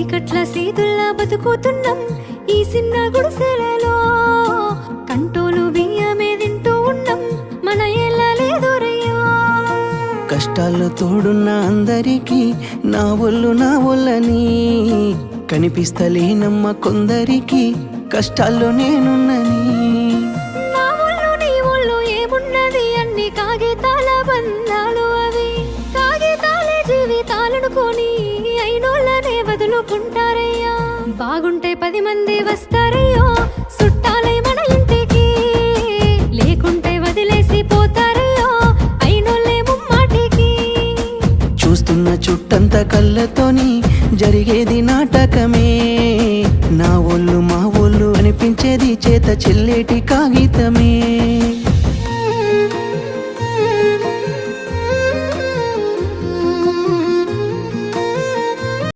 చీకట్ల సీతుల్లా బతుకుతున్నాం ఈ చిన్న గుడిసెలలో. కంటోలు బియ్యమే తింటూ ఉన్నాం మన ఏళ్ళ లేదురయ్యా. కష్టాల్లో తోడున్న అందరికీ నా ఒళ్ళని కనిపిస్తలేనమ్మ కొందరికి కష్టాల్లో నేనున్నని. నా ఒళ్ళు నీ ఒళ్ళు ఏమున్నది అన్ని కాగితాల బంధాలు, అవి కాగితాలే జీవితాలనుకొని అయినోళ్ళనే వదులుకుంటారయ్యా. బాగుంటే 10 మంది వస్తారయ్యో చుట్టాలై మన ఇంటికి, లేకుంటే వదిలేసి పోతారయ్యో అయినోళ్ళే ముమ్మాటికి. చూస్తున్న చుట్టంత కళ్ళతోని జరిగేది నాటకమే, నా ఒళ్ళు మా ఒళ్ళు అనిపించేది చేత చెల్లేటి కాగితమే.